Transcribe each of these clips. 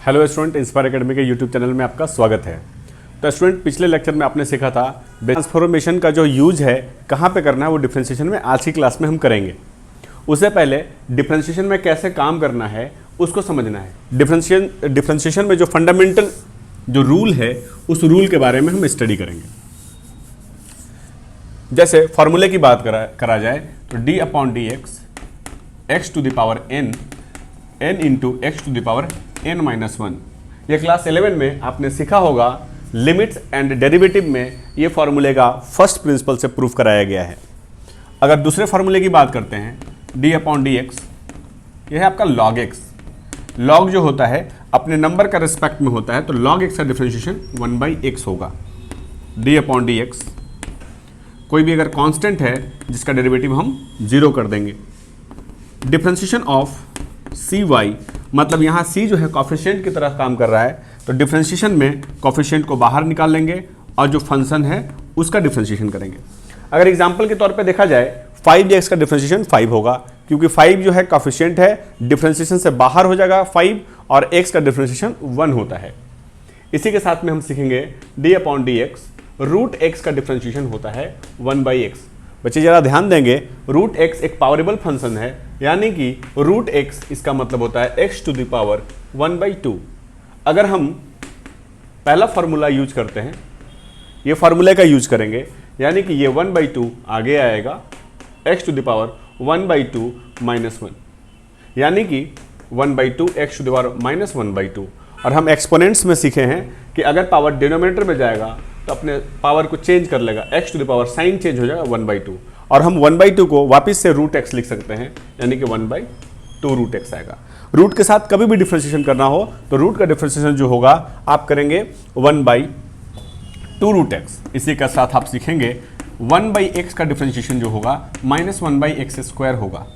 Hello student, inspire academy के YouTube channel में आपका स्वागत है। तो स्टूडेंट, पिछले लेक्चर में आपने सीखा था ट्रांसफॉर्मेशन का जो यूज है कहाँ पे करना है, वो डिफरेंशिएशन में आज की क्लास में हम करेंगे। उससे पहले डिफरेंशिएशन में कैसे काम करना है उसको समझना है। डिफरेंशिएशन में जो फंडामेंटल जो रूल है उस रूल के बारे में हम स्टडी करेंगे। जैसे फॉर्मूले की बात करा जाए तो d upon d x x to the power n into x to the power n minus 1। ये क्लास 11 में आपने सीखा होगा। लिमिट्स एंड डेरिवेटिव में ये फॉर्मूले का फर्स्ट प्रिंसिपल से प्रूफ कराया गया है। अगर दूसरे फॉर्मूले की बात करते हैं d अपॉन डी एक्स, यह है आपका log x। log जो होता है अपने नंबर का रिस्पेक्ट में होता है, तो log x का डिफरेंशिएशन 1/x होगा। d अपॉन डी एक्स कोई भी अगर कांस्टेंट है जिसका डेरिवेटिव हम 0 कर देंगे। डिफरेंशिएशन ऑफ सी वाई, मतलब यहाँ c जो है कॉफिशिएंट की तरह काम कर रहा है, तो डिफरेंशिएशन में कॉफिशिएंट को बाहर निकाल लेंगे और जो फंक्शन है उसका डिफरेंशिएशन करेंगे। अगर एग्जांपल के तौर पे देखा जाए 5x का डिफरेंशिएशन 5 होगा, क्योंकि 5 जो है कॉफिशिएंट है, डिफरेंशिएशन से बाहर हो जाएगा 5 और x का डिफरेंशिएशन 1 होता है। इसी के साथ में हम सीखेंगे d upon d x, root x का डिफरेंशिएशन होता है 1/x। बच्चे जरा ध्यान देंगे, रूट x एक पावरेबल फंक्शन है, यानी कि रूट x इसका मतलब होता है x टू द पावर 1/2। अगर हम पहला फॉर्मूला यूज करते हैं, ये फॉर्मूले का यूज करेंगे, यानी कि ये 1/2 आगे आएगा x to the power 1/2 minus 1, यानी कि 1/2 x to the power minus 1/2। और हम एक्सपोनेंट्स में सीखे हैं कि अगर पावर डिनोमिनेटर में जाएगा तो अपने पावर को चेंज कर लेगा, x to the power sign change हो जाएगा 1/2, और हम 1/2 को वापस से रूट x लिख सकते हैं, यानी कि 1/2 रूट x आएगा। रूट के साथ कभी भी डिफरेंशिएशन करना हो तो रूट का डिफरेंशिएशन जो होगा आप करेंगे 1/2 रूट x। इसी के साथ आप सीखेंगे 1/x का डिफरेंशिएशन जो होगा माइनस 1/x स्क्वायर होगा।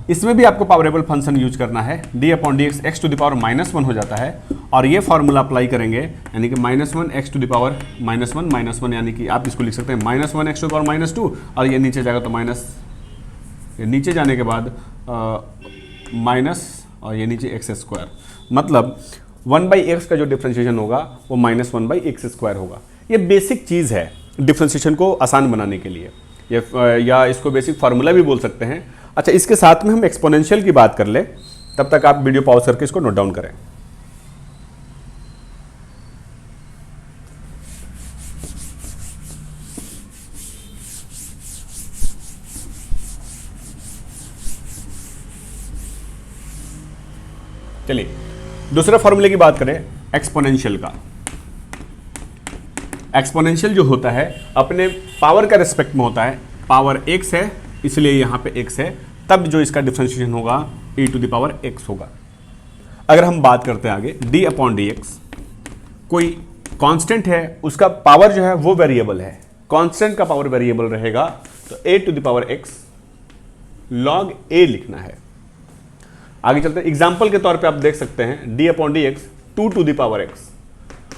इसमें भी आपको पावरेबल फंक्शन यूज करना है। d upon d x x to the power minus 1 हो जाता है, और ये फॉर्मूला अप्लाई करेंगे, यानी कि -1 x टू द पावर -1 यानी कि आप इसको लिख सकते हैं -1 x टू द पावर -2, और ये नीचे जाएगा तो माइनस, ये नीचे जाने के बाद माइनस और ये नीचे x स्क्वायर, मतलब 1/x का जो डिफरेंशिएशन होगा वो -1/x स्क्वायर होगा। ये बेसिक चीज़ है डिफरेंशिएशन को आसान बनाने के लिए, या इसको बेसिक फार्मूला भी बोल सकते हैं। अच्छा, इसके साथ में हम एक्सपोनेंशियल की बात कर ले, तब तक आप वीडियो पॉज करके इसको नोट डाउन करें। चलिए दूसरे फॉर्मूले की बात करें एक्सपोनेंशियल का। एक्सपोनेंशियल जो होता है अपने पावर का रिस्पेक्ट में होता है, पावर x है इसलिए यहाँ पे x है, तब जो इसका डिफरेंशिएशन होगा e to the power x होगा। अगर हम बात करते हैं आगे d अपॉन डी एक्स, कोई कांस्टेंट है उसका पावर जो है वो वेरिएबल है, कांस्टेंट का पावर वेरिएबल रहेगा, तो a to the power x log a लिखना है। आगे चलते हैं, एग्जाम्पल के तौर पे आप देख सकते हैं d upon d x 2 to the power x।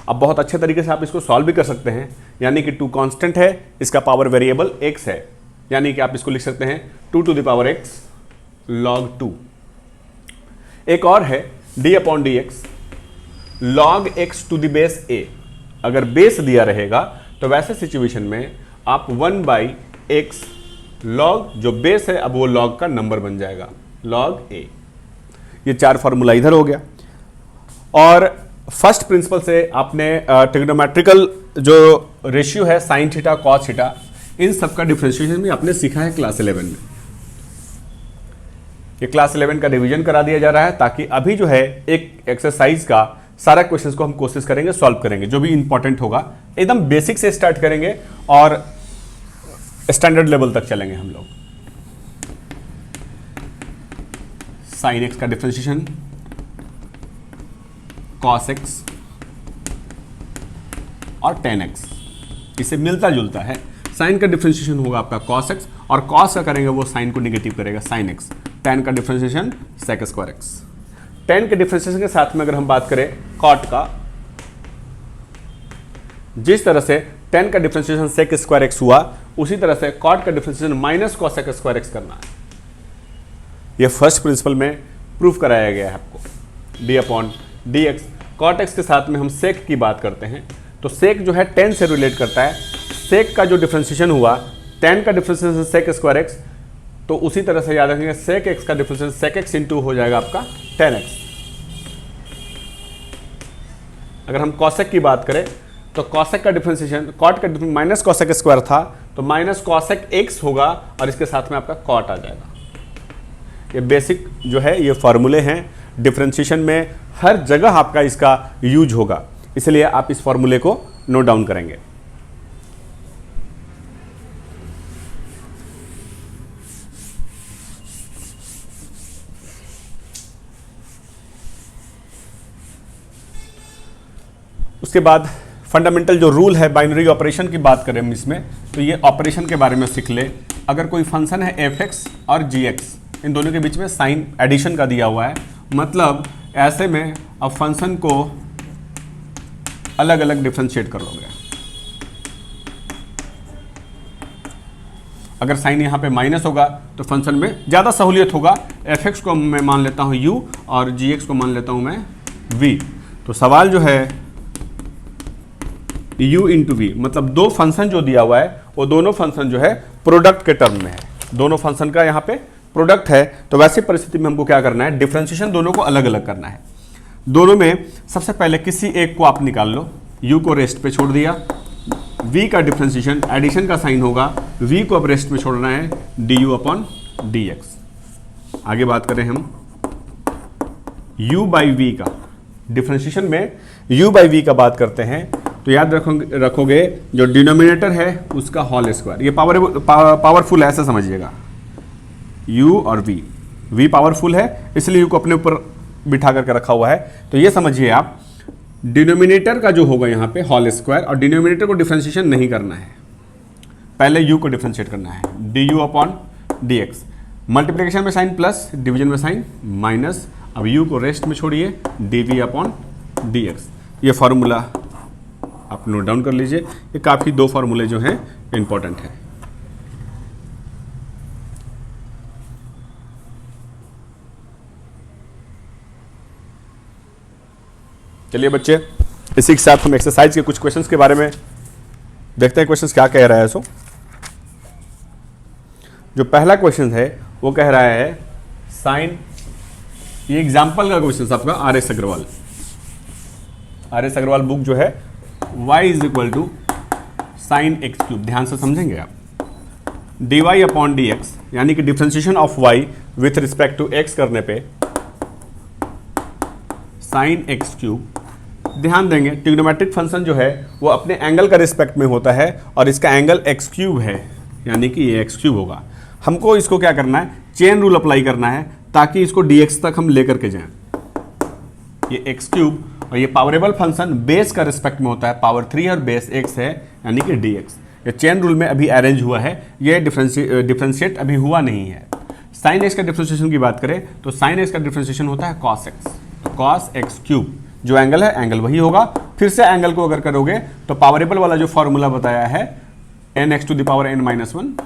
अब बहुत अच्छे तरीके से आप इसको सॉल्व भी कर सकते हैं, यानी कि 2 कांस्टेंट है, इसका पावर वेरिएबल x है, यानी कि आप इसको लिख सकते हैं 2 to the power x log 2। एक और है d upon d x log x to the base a। अगर बेस दिया रहेगा तो वैसे सिचुएशन में आप 1/x log जो बेस है, अब वो log का नंबर बन जाएगा log a। ये 4 फार्मूला इधर हो गया। और फर्स्ट प्रिंसिपल से आपने ट्रिग्नोमेट्रिकल जो रेशियो है साइन थीटा कॉस थीटा, इन सब का डिफरेंशिएशन भी आपने सीखा है क्लास 11 में। ये क्लास 11 का रिवीजन करा दिया जा रहा है, ताकि अभी जो है एक एक्सरसाइज का सारा क्वेश्चंस को हम कोशिश करेंगे सॉल्व करेंगे, जो भी इंपॉर्टेंट होगा एकदम बेसिक से स्टार्ट करेंगे और स्टैंडर्ड लेवल तक चलेंगे हम लोग। साइन एक्स का डिफरेंशिएशन, कॉस एक्स और टेन एक्स, इसे मिलता जुलता है। साइन का डिफरेंशिएशन होगा आपका cos x, और cos का करेंगे वो साइन को निगेटिव करेगा sin x। tan का differentiation sec square x। tan के डिफरेंशिएशन के साथ में अगर हम बात करें cot का, जिस तरह से tan का डिफरेंशिएशन sec स्क्वायर x हुआ, उसी तरह से cot का differentiation minus cos sec square x करना है। यह फर्स्ट प्रिंसिपल में प्रूफ कराया गया है आपको। d upon d x cot x के साथ में हम सेक की बात करते हैं तो सेक जो है टेन से रिलेट करता है। सेक का जो डिफ्रेंशिएशन हुआ, टेन का डिफ्रेंशिएशन सेक स्क्वायर एक्स, तो उसी तरह से याद रखेंगे सेक एक्स का डिफ्रेंशिएशन सेक एक्स इंटू हो जाएगा आपका टेन एक्स। अगर हम कॉसेक की बात करें तो कॉसेक का डिफ्रेंशिएशन कॉट का माइनस कॉसेक स्क्वायर था तो माइनस कॉसेक एक्स होगा और इसके साथ में आपका कॉट आ जाएगा। ये बेसिक जो है ये फॉर्मूले हैं, डिफ्रेंशिएशन में हर जगह आपका इसका यूज होगा, इसलिए आप इस फॉर्मूले को नोट डाउन करेंगे। उसके बाद फंडामेंटल जो रूल है बाइनरी ऑपरेशन की बात करें हम इसमें, तो ये ऑपरेशन के बारे में सीख ले। अगर कोई फंक्शन है एफ एक्स और जी एक्स, इन दोनों के बीच में साइन एडिशन का दिया हुआ है, मतलब ऐसे में अब फंक्शन को अलग अलग डिफरेंशिएट कर लोगे। अगर साइन यहाँ पे माइनस होगा तो फंक्शन में ज़्यादा सहूलियत होगा। एफ एक्स को मैं मान लेता हूँ यू और जी एक्स को मान लेता हूँ मैं वी। तो सवाल जो है u इंटू वी, मतलब दो फंक्शन जो दिया हुआ है वो दोनों फंक्शन जो है प्रोडक्ट के टर्म में है, दोनों फंक्शन का यहाँ पे प्रोडक्ट है। तो वैसी परिस्थिति में हमको क्या करना है, डिफरेंशिएशन दोनों को अलग अलग करना है। दोनों में सबसे पहले किसी एक को आप निकाल लो, u को रेस्ट पे छोड़ दिया, v का डिफरेंशिएशन एडिशन का साइन होगा, v को अब रेस्ट पे छोड़ना है du अपॉन dx। आगे बात करें हम u बाई वी का डिफरेंशिएशन में u बाई वी का बात करते हैं तो याद रखोगे जो डिनोमिनेटर है उसका होल स्क्वायर। ये पावरफुल है, ऐसा समझिएगा, u और v पावरफुल है इसलिए u को अपने ऊपर बिठा करके रखा हुआ है। तो ये समझिए आप डिनोमिनेटर का जो होगा यहाँ पे होल स्क्वायर, और डिनोमिनेटर को डिफरेंशिएशन नहीं करना है, पहले u को डिफरेंशिएट करना है du अपॉन dx। मल्टीप्लिकेशन में साइन प्लस, डिवीजन में साइन माइनस। अब u को रेस्ट में छोड़िए dv अपॉन dx। ये फार्मूला आप नोट डाउन कर लीजिए। ये काफ़ी दो फार्मूले जो हैं इंपॉर्टेंट हैं। चलिए बच्चे, इसी के साथ हम एक्सरसाइज के कुछ क्वेश्चंस के बारे में देखते हैं। क्वेश्चंस क्या कह रहा है। सो जो पहला क्वेश्चन है वो कह रहा है साइन, ये एग्जाम्पल का क्वेश्चन आपका आर एस अग्रवाल बुक जो है y is equal to sine x cube. ध्यान से समझेंगे आप, dy अपॉन डी एक्स, यानी कि differentiation of y with respect to x करने पे साइन एक्स क्यूब। ध्यान देंगे ट्रिग्नोमेट्रिक फंक्शन जो है वो अपने एंगल का रिस्पेक्ट में होता है और इसका एंगल एक्स क्यूब है, यानी कि ये एक्स क्यूब होगा। हमको इसको क्या करना है, चेन रूल अप्लाई करना है ताकि इसको dx तक हम लेकर के जाएं। ये एक्स क्यूब और ये पावरेबल फंक्शन बेस का रिस्पेक्ट में होता है, पावर 3 और बेस x है, यानी कि dx। ये चेन रूल में अभी अरेंज हुआ है, ये डिफरेंशिएट अभी हुआ नहीं है। साइन एक्स का डिफरेंशिएशन की बात करें तो साइन एक्स का डिफरेंशिएशन होता है कॉस एक्स। तो कॉस एक्स क्यूब जो एंगल है एंगल वही होगा। फिर से एंगल को अगर करोगे तो पावरेबल वाला जो फॉर्मूला बताया है nx to the power n-1,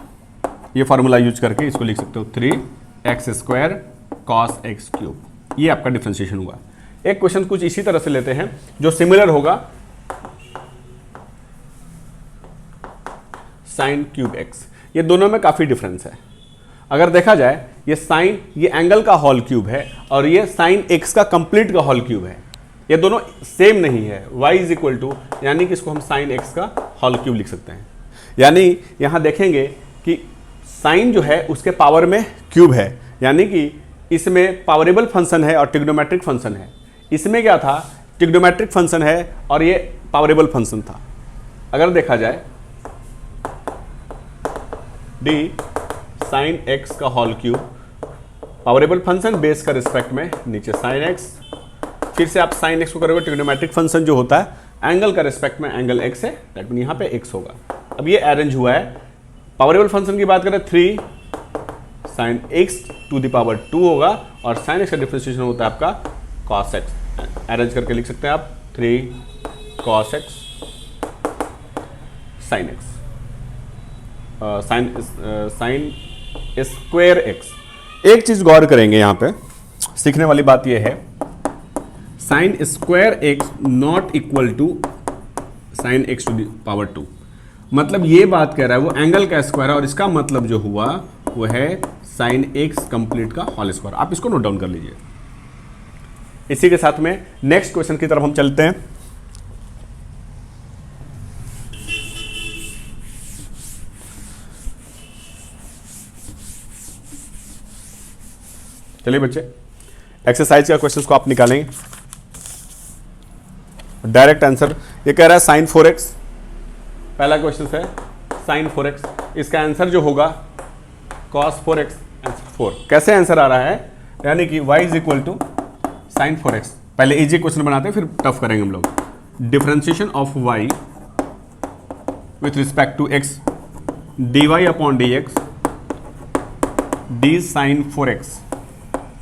ये फॉर्मूला यूज करके इसको लिख सकते हो 3x² कॉस एक्स क्यूब। ये आपका डिफरेंशिएशन हुआ। एक क्वेश्चन कुछ इसी तरह से लेते हैं जो सिमिलर होगा, साइन क्यूब एक्स। ये दोनों में काफी डिफरेंस है। अगर देखा जाए ये साइन, ये एंगल का होल क्यूब है और ये साइन एक्स का कंप्लीट का होल क्यूब है। ये दोनों सेम नहीं है। y इज इक्वल टू, यानी कि इसको हम साइन एक्स का होल क्यूब लिख सकते हैं। यानी यहां देखेंगे कि साइन जो है उसके पावर में क्यूब है, यानी कि इसमें पावरेबल फंक्शन है और ट्रिग्नोमेट्रिक फंक्शन है। इसमें क्या था, ट्रिग्नोमेट्रिक फंक्शन है और ये पावरेबल फंक्शन था। अगर देखा जाए d साइन एक्स का होल क्यूब, पावरेबल फंक्शन बेस का रिस्पेक्ट में, नीचे साइन एक्स, फिर से आप साइन एक्स को करोगे ट्रिग्नोमेट्रिक फंक्शन जो होता है एंगल का रिस्पेक्ट में, एंगल एक्स है, दैट मीन यहाँ पे एक्स होगा। अब ये अरेंज हुआ है। पावरेबल फंक्शन की बात करें 3 sine x to the power 2 होगा और साइन एक्स का डिफरेंशिएशन होता है आपका कॉस एक्स। अरेंज करके लिख सकते हैं आप 3 cos x sine x, sign square x. एक चीज गौर करेंगे यहाँ पे, सीखने वाली बात यह है sine square x not equal to sine x to the power 2। मतलब ये बात कह रहा है वो एंगल का स्क्वायर है, और इसका मतलब जो हुआ वो है साइन एक्स कंप्लीट का होल स्क्वायर। आप इसको नोट डाउन कर लीजिए। इसी के साथ में नेक्स्ट क्वेश्चन की तरफ हम चलते हैं। चलिए बच्चे, एक्सरसाइज का क्वेश्चन को आप निकालेंगे। डायरेक्ट आंसर ये कह रहा है साइन 4x। पहला क्वेश्चन है साइन 4x, इसका आंसर जो होगा cos 4x आंसर 4। कैसे आंसर आ रहा है, यानी कि y is equal to sine 4x। पहले इजी क्वेश्चन बनाते हैं फिर टफ करेंगे हम लोग। Differentiation of y with respect to x dy upon dx d sine 4x।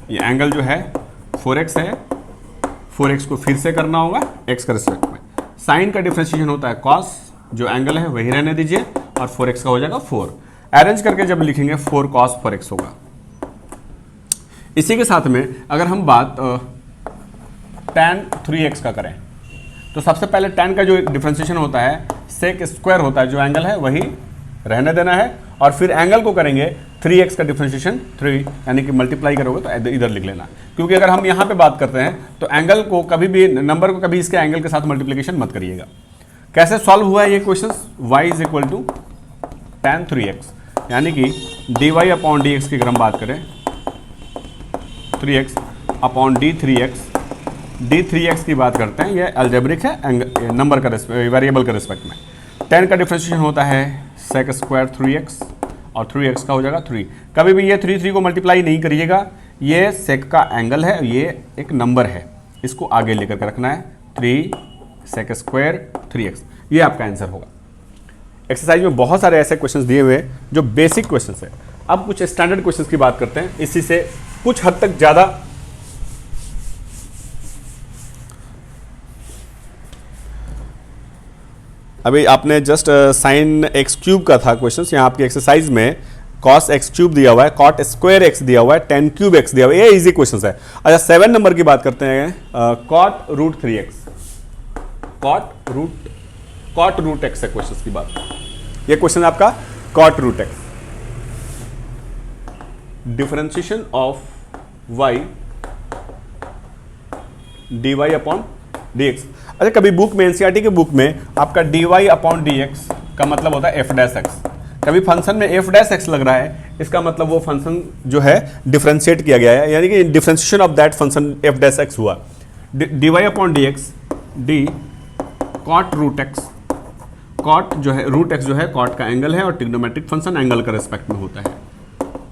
ये एंगल जो है 4x है, 4x को फिर से करना होगा x का रिस्पेक्ट में। साइन का डिफरेंशिएशन होता है cos, जो एंगल है वही रहने दीजिए, और 4x का हो जाएगा 4। अरेंज करके जब लिखेंगे 4 cos 4x होगा। इसी के साथ में अगर हम बात tan 3x का करें, तो सबसे पहले tan का जो डिफरेंशिएशन होता है सेक स्क्वायर होता है, जो एंगल है वही रहने देना है, और फिर एंगल को करेंगे 3x का डिफरेंशिएशन 3, यानी कि मल्टीप्लाई करोगे तो इधर लिख लेना। क्योंकि अगर हम यहाँ पे बात करते हैं तो एंगल को कभी भी, नंबर को कभी इसके एंगल के साथ मल्टीप्लिकेशन मत करिएगा। कैसे सॉल्व हुआ है ये question, y is equal to tan 3x, यानी कि dy अपॉन dx की अगर हम बात करें 3x अपॉन d3x की बात करते हैं, ये अलजेब्रिक है नंबर का वेरिएबल के रिस्पेक्ट में। tan का डिफरेंशिएशन होता है sec स्क्वायर 3x, और 3x का हो जाएगा 3। कभी भी ये 3 को मल्टीप्लाई नहीं करिएगा, ये sec का एंगल है, ये एक नंबर है, इसको आगे लेकर के रखना है। 3 sec स्क्वायर 3x, ये आपका आंसर होगा। एक्सरसाइज में बहुत सारे ऐसे क्वेश्चंस दिए हुए हैं जो बेसिक क्वेश्चंस है। अब कुछ स्टैंडर्ड क्वेश्चंस की बात करते हैं, इसी से कुछ हद तक ज़्यादा अभी आपने जस्ट साइन एक्स क्यूब का था क्वेश्चन, यहाँ आपकी एक्सरसाइज में कॉस एक्स क्यूब दिया हुआ है, कॉट स्क्वायर एक्स दिया हुआ है, टेन क्यूब एक्स दिया हुआ है, ये इजी क्वेश्चन है। अच्छा 7 नंबर की बात करते हैं, cot root 3x, cot root x है क्वेश्चन की बात। ये क्वेश्चन आपका cot root x, differentiation of y dy upon dx। अच्छा कभी बुक में, एनसीईआरटी के बुक में आपका dy अपॉन dx का मतलब होता है f डैश x। कभी फंक्शन में f डैश x लग रहा है, इसका मतलब वो फंक्शन जो है डिफरेंशिएट किया गया है, यानी कि differentiation of that function f dash x हुआ। dy upon dx d cot root x, cot जो है रूट x जो है कॉट का एंगल है, और ट्रिग्नोमेट्रिक फंक्शन एंगल का रिस्पेक्ट में होता है।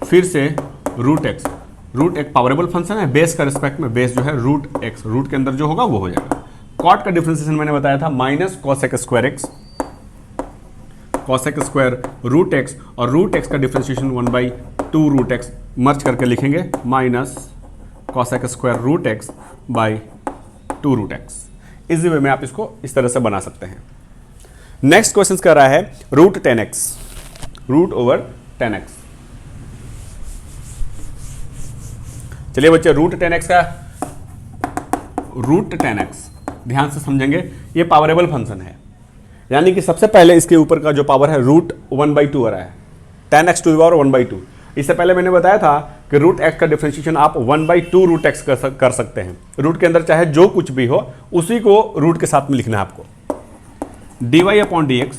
फिर से रूट x, रूट एक पावरेबल फंक्शन है, बेस का रिस्पेक्ट में, बेस जो है रूट x, रूट के अंदर जो होगा वो हो जाएगा। कॉट का डिफरेंशिएशन मैंने बताया था minus cosec square x, cosec square root x, और रूट एक्स का डिफरेंशिएशन 1/2 रूट एक्स मर्ज करके लिखेंगे, minus cosec square root x by 2 root x. इसी वे में आप इसको इस तरह से बना सकते हैं। नेक्स्ट क्वेश्चन कर रहा है root 10x, root over 10x। चलिए बच्चे, रूट 10x का रूट 10x ध्यान से समझेंगे, ये पावरेबल फंक्शन है, यानी कि सबसे पहले इसके ऊपर का जो पावर है रूट 1/2 आ रहा है, 10x टू द पावर 1/2। इससे पहले मैंने बताया था कि रूट x का डिफरेंशिएशन आप 1/2 रूट x कर सकते हैं। रूट के अंदर चाहे जो कुछ भी हो उसी को रूट के साथ में लिखना है आपको। dy upon dx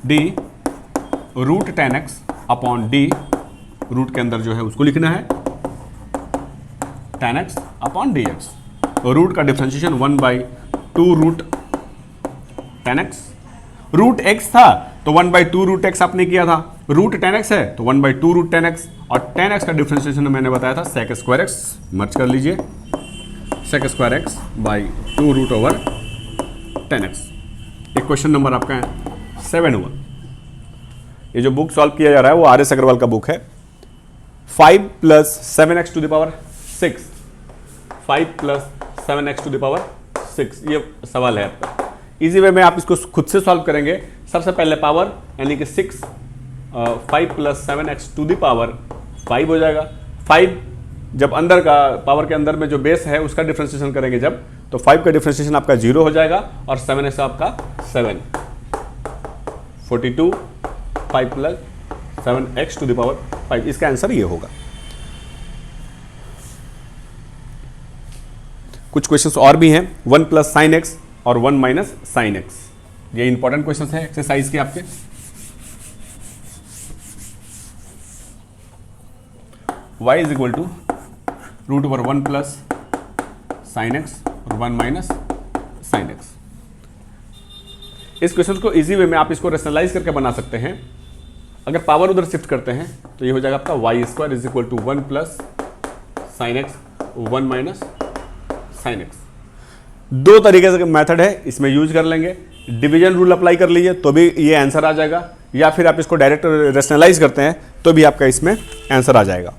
d root 10x upon d, root के अंदर जो है उसको लिखना है 10x अपॉन dx। रूट का differentiation 1/2 root 10x, root x था तो 1/2 रूट x आपने किया था, रूट 10x है तो 1/2 रूट 10x, और 10x का डिफरेंशिएशन मैंने बताया था sec स्क्वायर x, मर्ज कर लीजिए, sec square x by 2 root over 10x। एक क्वेश्चन नंबर आपका 7 हुआ। ये जो बुक सॉल्व किया जा रहा है वो RS अग्रवाल का बुक है। 5 + 7x to the power 6, 5 + 7x to the power 6, ये सवाल है आपका। इजी वे में आप इसको खुद से सॉल्व करेंगे। सबसे पहले पावर यानी कि 6, 5 + 7x टू द पावर 5 हो जाएगा। 5 जब अंदर का पावर के अंदर में जो बेस है उसका डिफ्रेंशिएशन करेंगे जब, तो 5 का डिफ्रेंशिएशन आपका 0 हो जाएगा और 7x आपका 7, 42 5 plus 7x to the power 5, इसका आंसर ये होगा। कुछ क्वेश्चंस और भी हैं, 1 प्लस साइन एक्स और 1 माइनस साइन एक्स, ये इंपॉर्टेंट क्वेश्चंस हैं एक्सरसाइज के आपके। y is equal to root over 1 plus sine x और 1 माइनस साइन एक्स। इस क्वेश्चन को इजी वे में आप इसको रेशनलाइज करके बना सकते हैं। अगर पावर उधर शिफ्ट करते हैं तो ये हो जाएगा आपका y square is equal to 1 plus sine x 1 minus sine x. दो तरीके से मेथड है, इसमें यूज कर लेंगे। डिवीजन रूल अप्लाई कर लीजिए तो भी ये आंसर आ जाएगा, या फिर आप इसको डायरेक्ट रेशनलाइज करते हैं तो भी आपका इसमें आंसर आ जाएगा।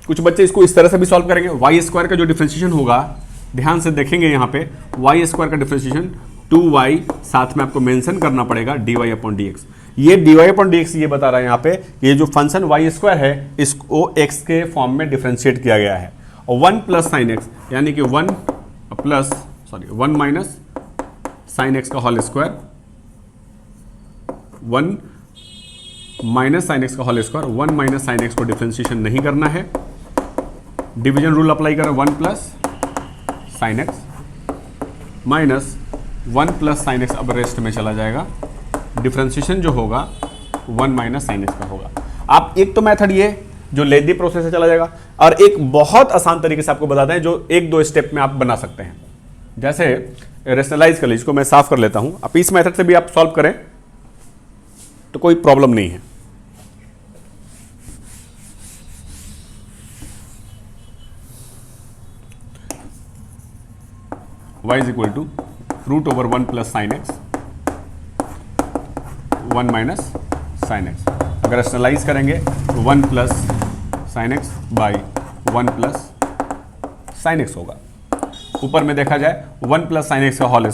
कुछ बच्चे इसको इस तरह से भी सॉल्व करेंगे। वाई स्क्वायर का जो डिफरेंशिएशन होगा, ध्यान से देखेंगे यहाँ पे, वाई स्क्वायर का डिफरेंशिएशन 2y, साथ में आपको मेंशन करना पड़ेगा dy अपॉन dx। ये dy अपॉन dx ये बता रहा है यहाँ पे, ये जो फंक्शन वाई स्क्वायर है इसको x के फॉर्म में डिफरेंशिएट किया गया है। और 1 प्लस साइन एक्स यानी कि 1 माइनस साइन एक्स का whole square, 1 minus sine x का whole square, 1 minus sine x को डिफरेंशिएशन नहीं करना है। डिवीजन रूल अप्लाई करें, 1 plus sine x minus 1 plus sine x अब रेस्ट में चला जाएगा। डिफरेंशिएशन जो होगा 1 माइनस साइन एक्स का होगा। आप एक तो मेथड ये जो लेदी प्रोसेस से चला जाएगा, और एक बहुत आसान तरीके से आपको बताते हैं जो 1-2 स्टेप में आप बना सकते हैं। जैसे रेशनलाइज कर लीजिए, इसको मैं साफ कर लेता हूं। आप इस मेथड से भी आप सॉल्व करें तो कोई प्रॉब्लम नहीं है। y is equal to root over 1 plus sine x 1 minus sine x. अगर रेशनलाइज करेंगे तो 1 plus sine x by 1 plus sine x होगा। ऊपर में देखा जाए 1 प्लस साइन एक्स का होल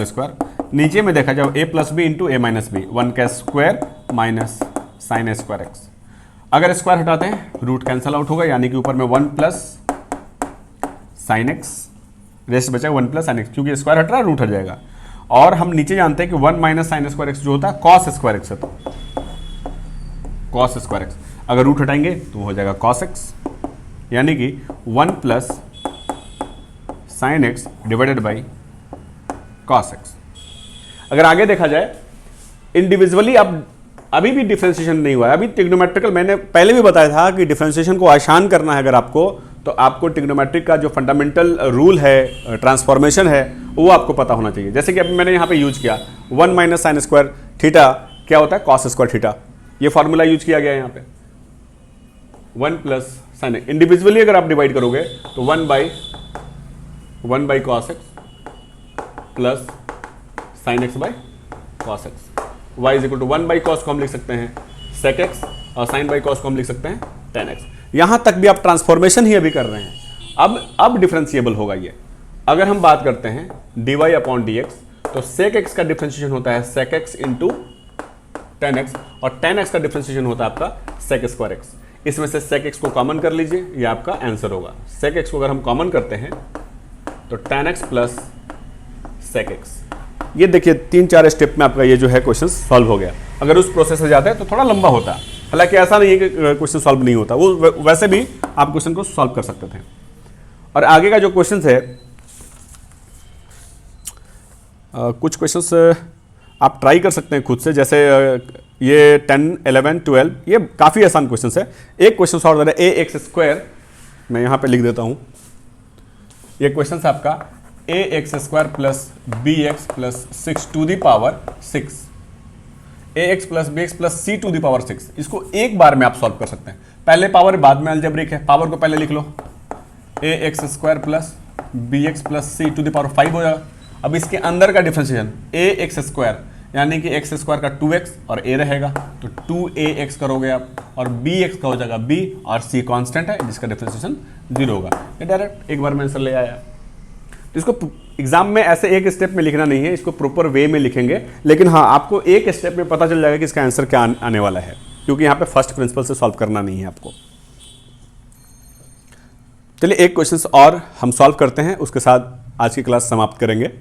स्क्वायर, नीचे में देखा जाए a plus b into a minus b, 1 का square minus sine square x. अगर स्क्वायर हटाते हैं रूट कैंसल आउट होगा, यानी कि ऊपर में 1 प्लस साइन एक्स, रेस्ट बचा 1 प्लस साइन एक्स, क्योंकि स्क्वायर हट रहा है रूट हट जाएगा। और हम नीचे जानते हैं कि 1 माइनस साइन स्क्वायर एक्स जो होता है कॉस स्क्वायर एक्स है, तो कॉस स्क्वायर एक्स। अगर रूट हटाएंगे तो हो जाएगा कॉस एक्स, यानी कि 1 plus sine x divided by cos x. अगर आगे देखा जाए इंडिविजुअली, अब अभी भी डिफरेंशिएशन नहीं हुआ है, अभी ट्रिग्नोमेट्रिकल, मैंने पहले भी बताया था कि डिफरेंशिएशन को आसान करना है अगर आपको, तो आपको ट्रिग्नोमेट्रिक का जो फंडामेंटल रूल है, ट्रांसफॉर्मेशन है, वो आपको पता होना चाहिए। जैसे कि अभी मैंने यहाँ पे यूज किया 1 माइनस साइन स्क्वायर थीटा क्या होता है, कॉस स्क्वायर थीटा, ये फॉर्मूला यूज किया गया है यहाँ पे। 1 प्लस साइन, इंडिविजुअली अगर आप डिवाइड करोगे तो 1 by cos x plus sine x by cos x. y is equal to 1 by cos को हम लिख सकते हैं सेक एक्स, और साइन बाई कॉस को हम लिख सकते हैं टेन एक्स। यहां तक भी आप ट्रांसफॉर्मेशन ही अभी कर रहे हैं, अब डिफरेंशिएबल होगा ये। अगर हम बात करते हैं dy अपॉन dx, तो सेक एक्स का डिफरेंशिएशन होता है sec x into tan x, और टेन एक्स का डिफरेंशिएशन होता है आपका सेक स्क्वायर एक्स। इसमें से सेक एक्स को कॉमन कर लीजिए, ये आपका आंसर होगा। सेक एक्स को अगर हम कॉमन करते हैं तो tan x plus sec x. ये देखिए 3-4 स्टेप में आपका ये जो है क्वेश्चन सॉल्व हो गया। अगर उस प्रोसेस से जाते हैं तो थोड़ा लंबा होता है, हालांकि ऐसा नहीं है कि क्वेश्चन सॉल्व नहीं होता, वो वैसे भी आप क्वेश्चन को सॉल्व कर सकते थे। और आगे का जो क्वेश्चन है, कुछ क्वेश्चंस आप ट्राई कर सकते हैं खुद से, जैसे ये 10, 11, 12, ये काफ़ी आसान क्वेश्चन है। एक क्वेश्चन और है ax², मैं यहाँ पे लिख देता हूँ। ये क्वेश्चन है आपका ax² plus bx plus 6 to the power 6, ax plus bx plus c to the power 6। इसको एक बार में आप सॉल्व कर सकते हैं। पहले पावर बाद में अलजेब्रिक है, पावर को पहले लिख लो, ax² plus bx plus c to the power 5 हो जाएगा। अब इसके अंदर का डिफरेंशिएशन ax² यानी कि x² का 2x और a रहेगा, तो 2ax करोगे आप, और bx का हो जाएगा b, और c कांस्टेंट है जिसका डिफरेंशिएशन 0 होगा। ये डायरेक्ट एक बार में आंसर ले आया। तो इसको एग्जाम में ऐसे एक स्टेप में लिखना नहीं है, इसको प्रॉपर वे में लिखेंगे, लेकिन हाँ आपको एक स्टेप में पता चल जाएगा कि इसका आंसर क्या आने वाला है, क्योंकि यहाँ पे फर्स्ट प्रिंसिपल से सॉल्व करना नहीं है आपको। चलिए एक क्वेश्चन और हम सॉल्व करते हैं, उसके साथ आज की क्लास समाप्त करेंगे।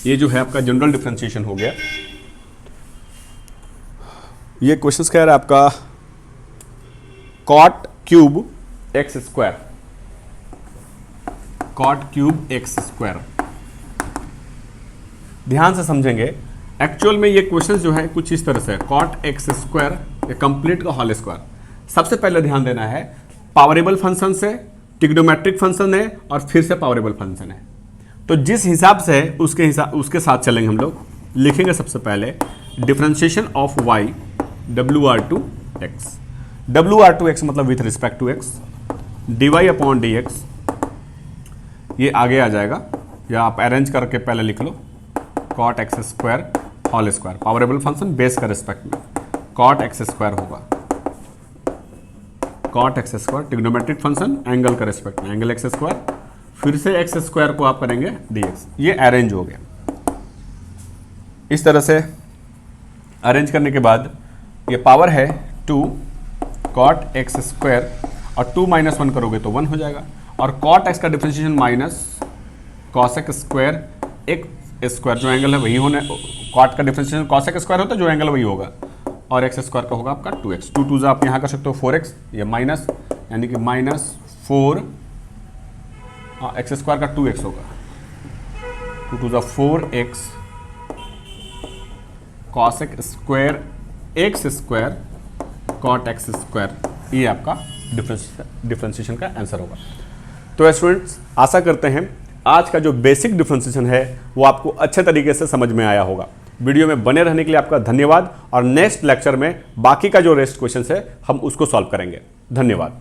ये जो है आपका जनरल डिफरेंशिएशन हो गया। ये क्वेश्चन कह रहा है आपका cot cube x square, cot cube x square. ध्यान से समझेंगे, एक्चुअल में ये क्वेश्चन जो है कुछ इस तरह से है, cot एक्स स्क्वायर कंप्लीट का होल स्क्वायर। सबसे पहले ध्यान देना है पावरेबल फंक्शन से, ट्रिग्नोमेट्रिक फंक्शन है और फिर से पावरेबल फंक्शन है, तो जिस हिसाब से उसके साथ चलेंगे हम लोग। लिखेंगे सबसे पहले differentiation of y WR2x, WR2x मतलब with respect to x, dy upon dx, ये आगे आ जाएगा, या आप अरेंज करके पहले लिख लो, cot x square whole square, पावरेबल फंक्शन बेस का रिस्पेक्ट में cot x स्क्वायर होगा, cot x square trigonometric function angle का रिस्पेक्ट में एंगल x स्क्वायर, फिर से x स्क्वायर को आप करेंगे dx। ये अरेंज हो गया। इस तरह से अरेंज करने के बाद ये पावर है 2 cot x स्क्वायर, और 2 - 1 करोगे तो 1 हो जाएगा, और cot x का differentiation minus cos x square x square, जो एंगल है वही होने, cot का डिफरेंशिएशन cos x स्क्वायर होता है, जो एंगल वही होगा, और x स्क्वायर का होगा आपका 2x, 2 2 आप यहाँ कर सकते हो 4x, ये माइनस यानी कि -4, एक्स स्क्वायर का 2x होगा, 2 2 4x cos x square x square cot x square, ये आपका डिफरेंशिएशन का आंसर होगा। तो स्टूडेंट्स, आशा करते हैं आज का जो बेसिक डिफरेंशिएशन है वो आपको अच्छे तरीके से समझ में आया होगा। वीडियो में बने रहने के लिए आपका धन्यवाद, और नेक्स्ट लेक्चर में बाकी का जो रेस्ट क्वेश्चन है हम उसको सॉल्व करेंगे। धन्यवाद।